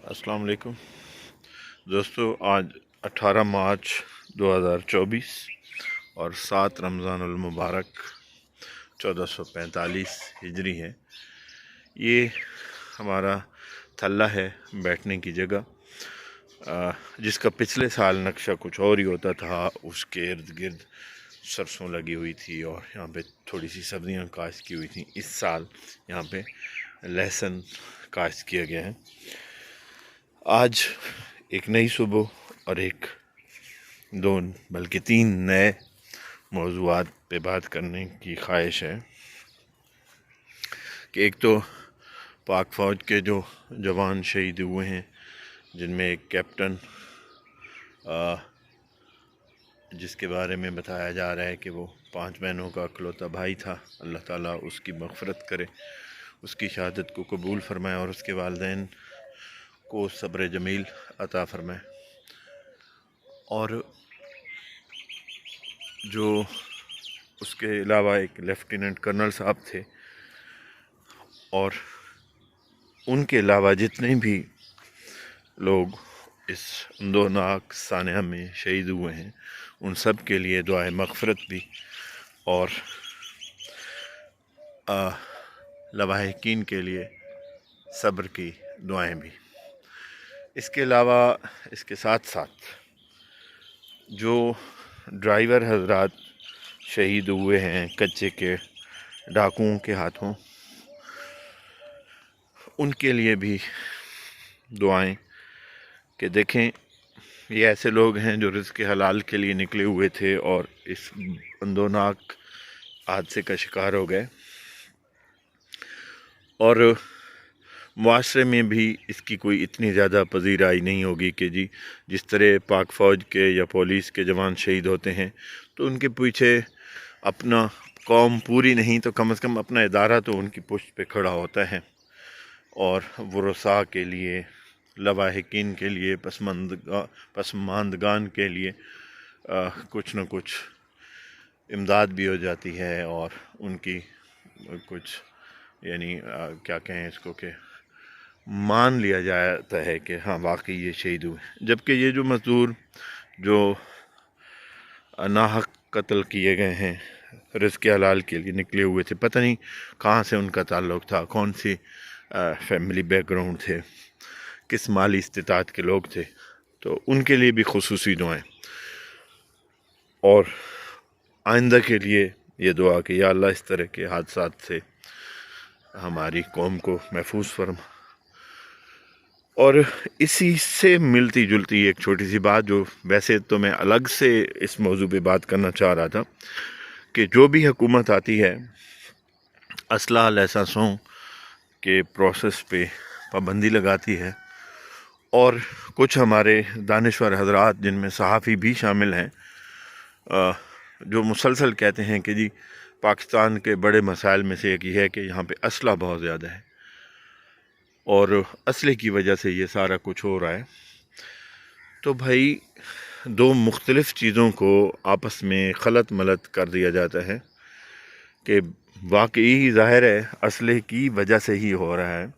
अस्सलाम वालेकुम दोस्तों। आज 18 मार्च 2024 और 7 रमज़ानुल मुबारक 1445 हिजरी है। ये हमारा थल्ला है, बैठने की जगह, जिसका पिछले साल नक्शा कुछ और ही होता था। उसके इर्द गिर्द सरसों लगी हुई थी और यहाँ पे थोड़ी सी सब्जियाँ काश्त की हुई थी। इस साल यहाँ पे लहसुन काश्त किया गया है। आज एक नई सुबह और एक दो बल्कि 3 नए मौज़ूआत पे बात करने की ख्वाहिश है कि एक तो पाक फ़ौज के जो जवान शहीद हुए हैं, जिनमें एक कैप्टन जिसके बारे में बताया जा रहा है कि वो 5 बहनों का इकलौता भाई था। अल्लाह ताला उसकी मग़फ़िरत करे, उसकी शहादत को कबूल फ़रमाए और उसके वालिदैन को सब्र जमील अता फ़रमाए। और जो उसके अलावा एक लेफ्टिनेंट कर्नल साहब थे, और उनके अलावा जितने भी लोग इस अंदोनाक सानिया में शहीद हुए हैं, उन सब के लिए दुआए मग़फ़िरत भी और लवाहिकीन के लिए सब्र की दुआएं भी। इसके अलावा इसके साथ साथ जो ड्राइवर हजरात शहीद हुए हैं कच्चे के डाकुओं के हाथों, उनके लिए भी दुआएं कि देखें, ये ऐसे लोग हैं जो रिज़्क़ हलाल के लिए निकले हुए थे और इस अंदोनाक हादसे का शिकार हो गए। और मुआशरे में भी इसकी कोई इतनी ज़्यादा पजीराई नहीं होगी कि जी जिस तरह पाक फ़ौज के या पुलिस के जवान शहीद होते हैं तो उनके पीछे अपना कौम पूरी नहीं तो कम से कम अपना इदारा तो उनकी पुष्ट पे खड़ा होता है और वरसा के लिए, लवाहिकीन के लिए, पसमानदगान के लिए कुछ न कुछ इमदाद भी हो जाती है और उनकी कुछ यानी क्या कहें इसको कि मान लिया जाता है कि हाँ वाकई ये शहीद हुए। जबकि ये जो मज़दूर जो नाहक कत्ल किए गए हैं, रिज़्क़ हलाल के लिए निकले हुए थे, पता नहीं कहाँ से उनका ताल्लुक़ था, कौन सी फैमिली बैकग्राउंड थे, किस माली इस्तिताअत के लोग थे, तो उनके लिए भी खुसूसी दुआएं। और आइंदा के लिए ये दुआ कि या अल्लाह इस तरह के हादसात से हमारी कौम को महफूज फरमा। और इसी से मिलती जुलती एक छोटी सी बात, जो वैसे तो मैं अलग से इस मौजू पे बात करना चाह रहा था, कि जो भी हुकूमत आती है असला लाइसेंसों के प्रोसेस पे पाबंदी लगाती है, और कुछ हमारे दानिश्वर हजरात जिनमें सहाफ़ी भी शामिल हैं जो मुसलसल कहते हैं कि जी पाकिस्तान के बड़े मसाइल में से एक ये है कि यहाँ पे असला बहुत ज़्यादा है और असले की वजह से ये सारा कुछ हो रहा है। तो भाई दो मुख्तलिफ़ चीज़ों को आपस में खलत मलत कर दिया जाता है कि वाकई ज़ाहिर है असले की वजह से ही हो रहा है।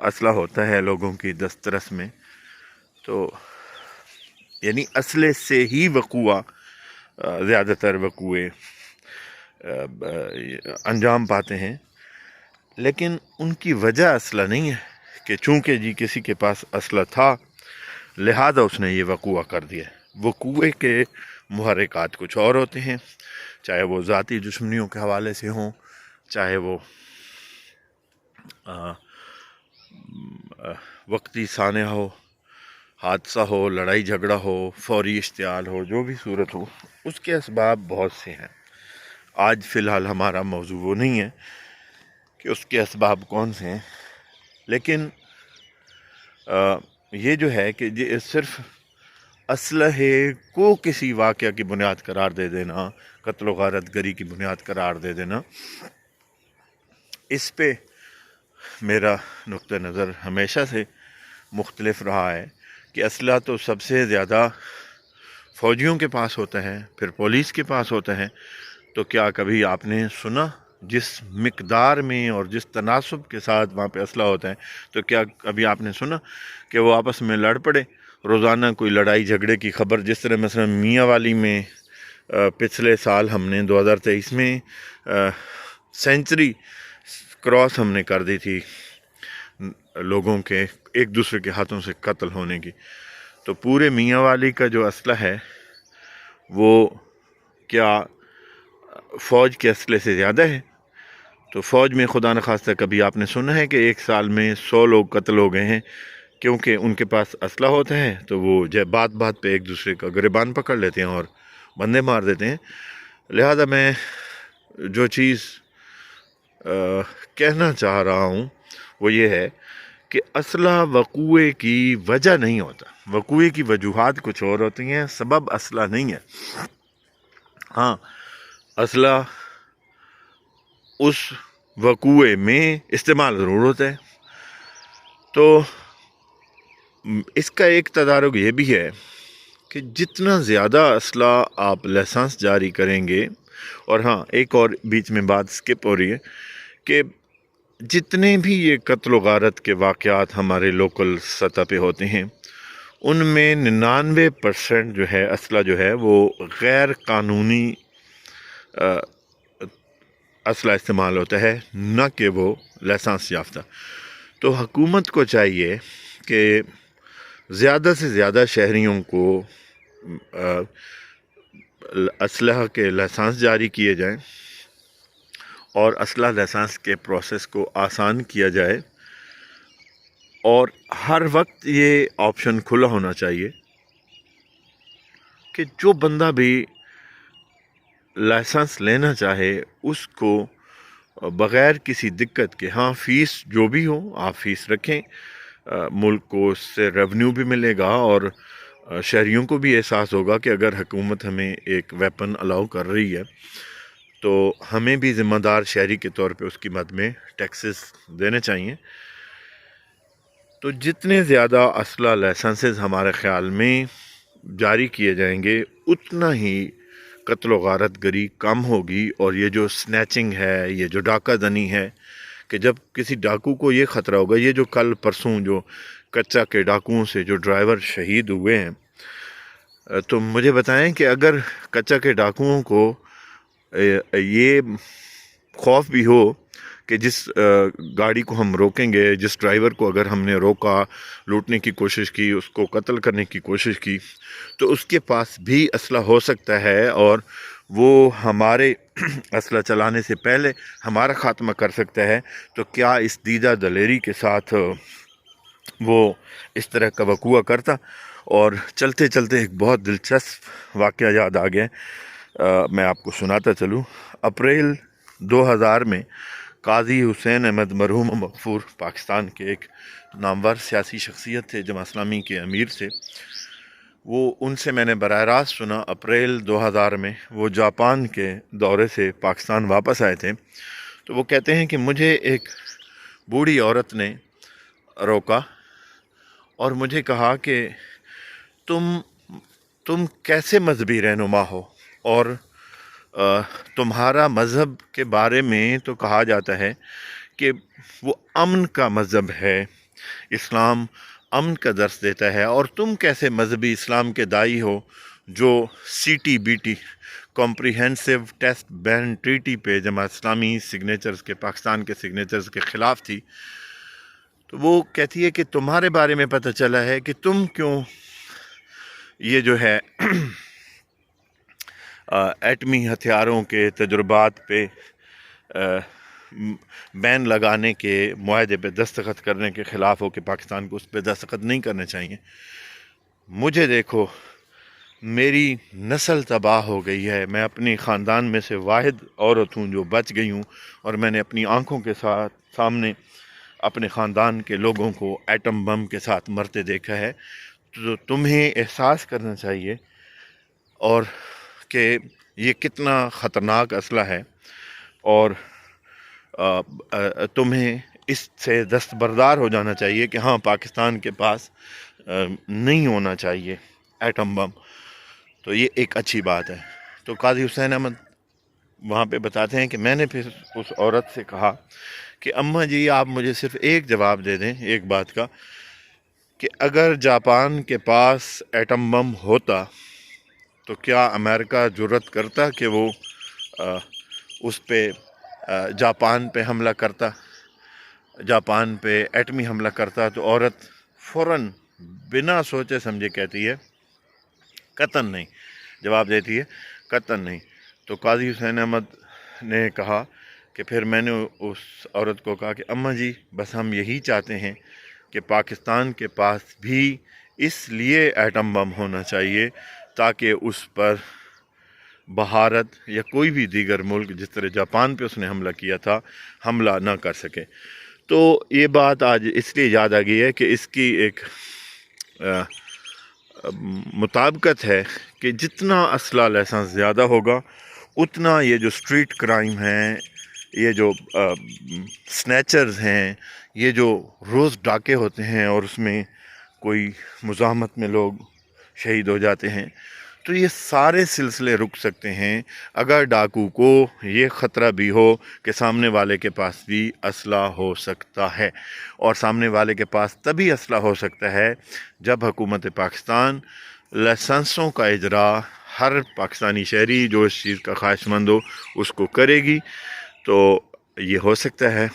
असला होता है लोगों की दस्तरस में, तो यानी असले से ही वक़ुआ ज़्यादातर वक़ुए अंजाम पाते हैं, लेकिन उनकी वजह असला नहीं है कि चूँकि जी किसी के पास असला था लिहाजा उसने ये वक़ुआ कर दिया। वक़ुए के मुहर्रिकात कुछ और होते हैं, चाहे वो ज़ाती दुश्मनियों के हवाले से हों, चाहे वो वक्ती सानिया हो, हादसा हो, लड़ाई झगड़ा हो, फौरी इश्तियाल हो, जो भी सूरत हो, उसके असबाब बहुत से हैं। आज फ़िलहाल हमारा मौजू वो नहीं है कि उसके असबाब कौन से हैं, लेकिन ये जो है कि ये सिर्फ़ असलहे को किसी वाक़या की बुनियाद करार दे देना, कत्ल गारत गरी की बुनियाद करार दे देना, इस पे मेरा नुक्ता नज़र हमेशा से मुख्तलिफ रहा है कि असला तो सबसे ज़्यादा फ़ौजियों के पास होता है, फिर पुलिस के पास होता है। तो क्या कभी आपने सुना جس مقدار میں اور جس تناسب کے ساتھ وہاں پہ اسلحہ ہوتا ہے، تو کیا ابھی آپ نے سنا کہ وہ آپس میں لڑ پڑے؟ روزانہ کوئی لڑائی جھگڑے کی خبر، جس طرح مثلا میاں والی میں پچھلے سال ہم نے 2023 میں سینچری کراس ہم نے کر دی تھی لوگوں کے ایک دوسرے کے ہاتھوں سے قتل ہونے کی. تو پورے میاں والی کا جو اسلحہ ہے وہ کیا فوج کے اسلحے سے زیادہ ہے؟ تو فوج میں خدا نخواستہ کبھی آپ نے سنا ہے کہ ایک سال میں 100 لوگ قتل ہو گئے ہیں کیونکہ ان کے پاس اسلحہ ہوتا ہے؟ تو وہ بات بات پہ ایک دوسرے کا گریبان پکڑ لیتے ہیں اور بندے مار دیتے ہیں. لہذا میں جو چیز کہنا چاہ رہا ہوں وہ یہ ہے کہ اسلحہ وقوع کی وجہ نہیں ہوتا، وقوع کی وجوہات کچھ اور ہوتی ہیں، سبب اسلحہ نہیں ہے. ہاں، اسلحہ اس وقوع میں استعمال ضرور ہوتا ہے. تو اس کا ایک تدارک یہ بھی ہے کہ جتنا زیادہ اسلحہ آپ لائسنس جاری کریں گے، اور ہاں ایک اور بیچ میں بات سکپ ہو رہی ہے کہ جتنے بھی یہ قتل و غارت کے واقعات ہمارے لوکل سطح پہ ہوتے ہیں ان میں 99% جو ہے اسلحہ جو ہے وہ غیر قانونی اسلحہ استعمال ہوتا ہے، نہ کہ وہ لائسنس یافتہ. تو حکومت کو چاہیے کہ زیادہ سے زیادہ شہریوں کو اسلحہ کے لائسنس جاری کیے جائیں اور اسلحہ لائسنس کے پروسیس کو آسان کیا جائے، اور ہر وقت یہ آپشن کھلا ہونا چاہیے کہ جو بندہ بھی لائسنس لینا چاہے اس کو بغیر کسی دقت کے، ہاں فیس جو بھی ہو آپ فیس رکھیں، ملک کو اس سے ریونیو بھی ملے گا اور شہریوں کو بھی احساس ہوگا کہ اگر حکومت ہمیں ایک ویپن الاؤ کر رہی ہے تو ہمیں بھی ذمہ دار شہری کے طور پہ اس کی مد میں ٹیکسز دینے چاہیے. تو جتنے زیادہ اسلحہ لائسنسز ہمارے خیال میں جاری کیے جائیں گے اتنا ہی قتل و غارت گری کم ہوگی. اور یہ جو سنیچنگ ہے، یہ جو ڈاکہ زنی ہے، کہ جب کسی ڈاکو کو یہ خطرہ ہوگا، یہ جو کل پرسوں جو کچا کے ڈاکوؤں سے جو ڈرائیور شہید ہوئے ہیں، تو مجھے بتائیں کہ اگر کچا کے ڈاکوؤں کو یہ خوف بھی ہو کہ جس گاڑی کو ہم روکیں گے، جس ڈرائیور کو اگر ہم نے روکا، لوٹنے کی کوشش کی، اس کو قتل کرنے کی کوشش کی، تو اس کے پاس بھی اسلحہ ہو سکتا ہے اور وہ ہمارے اسلحہ چلانے سے پہلے ہمارا خاتمہ کر سکتا ہے. تو کیا اس دیدہ دلیری کے ساتھ وہ اس طرح کا وقوع کرتا؟ اور چلتے چلتے ایک بہت دلچسپ واقعہ یاد آ گیا، میں آپ کو سناتا چلوں. اپریل 2000 میں قاضی حسین احمد مرحوم مغفور پاکستان کے ایک نامور سیاسی شخصیت تھے، جماعت اسلامی کے امیر تھے. وہ ان سے میں نے براہ راست سنا، اپریل 2000 میں وہ جاپان کے دورے سے پاکستان واپس آئے تھے. تو وہ کہتے ہیں کہ مجھے ایک بوڑھی عورت نے روکا اور مجھے کہا کہ تم کیسے مذہبی رہنما ہو، اور تمہارا مذہب کے بارے میں تو کہا جاتا ہے کہ وہ امن کا مذہب ہے، اسلام امن کا درس دیتا ہے، اور تم کیسے مذہبی اسلام کے داعی ہو جو CTBT comprehensive test ban treaty پہ جماعت اسلامی سگنیچرز کے، پاکستان کے سگنیچرز کے خلاف تھی. تو وہ کہتی ہے کہ تمہارے بارے میں پتہ چلا ہے کہ تم کیوں یہ جو ہے ایٹمی ہتھیاروں کے تجربات پہ بین لگانے کے معاہدے پہ دستخط کرنے کے خلاف ہو کہ پاکستان کو اس پہ دستخط نہیں کرنے چاہیے. مجھے دیکھو، میری نسل تباہ ہو گئی ہے، میں اپنی خاندان میں سے واحد عورت ہوں جو بچ گئی ہوں، اور میں نے اپنی آنکھوں کے سامنے اپنے خاندان کے لوگوں کو ایٹم بم کے ساتھ مرتے دیکھا ہے. تو تمہیں احساس کرنا چاہیے اور کہ یہ کتنا خطرناک اسلحہ ہے، اور تمہیں اس سے دستبردار ہو جانا چاہیے کہ ہاں پاکستان کے پاس نہیں ہونا چاہیے ایٹم بم. تو یہ ایک اچھی بات ہے. تو قاضی حسین احمد वहाँ पे बताते हैं कि मैंने फिर उस औरत से कहा कि अम्मा जी आप मुझे सिर्फ एक जवाब दे दें एक बात का, कि अगर जापान के पास एटम बम होता तो क्या अमेरिका जुर्रत करता कि वो अ, उस पे जापान पे हमला करता, जापान पे एटमी हमला करता? तो औरत फ़ौरन बिना सोचे समझे कहती है कतन नहीं, जवाब देती है कतन नहीं। तो काजी हुसैन अहमद ने कहा कि फिर मैंने उस औरत को कहा कि अम्मा जी बस हम यही चाहते हैं कि पाकिस्तान के पास भी इसलिए एटम बम होना चाहिए ताकि उस पर भारत या कोई भी दीगर मुल्क जिस तरह जापान पे उसने हमला किया था हमला ना कर सके। तो ये बात आज इसलिए याद आ गई है कि इसकी एक मुताबिकत है कि जितना असला लाइसेंस ज़्यादा होगा उतना ये जो स्ट्रीट क्राइम हैं, ये जो स्नैचर्स हैं, ये जो रोज़ डाके होते हैं और उसमें कोई मुज़ाहमत में लोग शहीद हो जाते हैं, तो ये सारे सिलसिले रुक सकते हैं अगर डाकू को ये ख़तरा भी हो कि सामने वाले के पास भी असला हो सकता है। और सामने वाले के पास तभी असला हो सकता है जब हुकूमत पाकिस्तान लाइसेंसों का इजरा हर पाकिस्तानी शहरी जो इस चीज़ का ख्वाहिशमंद हो उसको करेगी, तो ये हो सकता है।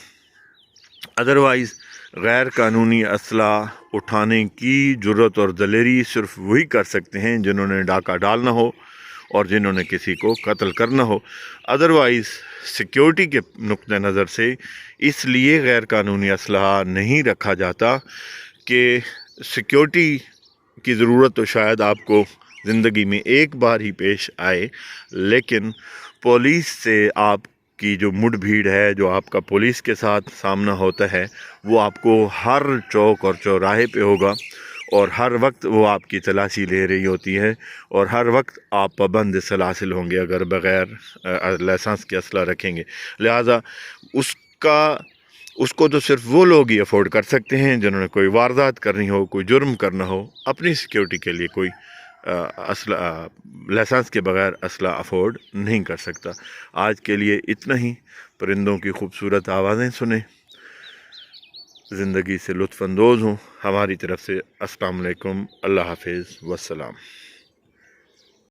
अदरवाइज़ गैर कानूनी असला उठाने की जुर्रत और दलेरी सिर्फ वही कर सकते हैं जिन्होंने डाका डालना हो और जिन्होंने किसी को कत्ल करना हो। अदरवाइज़ सिक्योरिटी के नुक्ते नज़र से इसलिए गैर कानूनी असलहा नहीं रखा जाता कि सिक्योरिटी की ज़रूरत तो शायद आपको ज़िंदगी में एक बार ही पेश आए, लेकिन पुलिस से आप की जो मुठभीड़ है, जो आपका पुलिस के साथ सामना होता है, वो आपको हर चौक और चौराहे पे होगा और हर वक्त वो आपकी तलाशी ले रही होती है और हर वक्त आप पाबंद सलासिल होंगे अगर बग़ैर लाइसेंस के असला रखेंगे। लिहाजा उसको तो सिर्फ वो लोग ही अफोर्ड कर सकते हैं जिन्होंने कोई वारदात करनी हो, कोई जुर्म करना हो। अपनी सिक्योरिटी के लिए कोई असला लाइसेंस के बगैर असला अफोर्ड नहीं कर सकता। आज के लिए इतना ही। परिंदों की खूबसूरत आवाज़ें सुने, ज़िंदगी से लुत्फ़ अंदोज़ हों। हमारी तरफ़ से अस्सलाम वालेकुम, अल्लाह हाफ़िज़, वस्सलाम।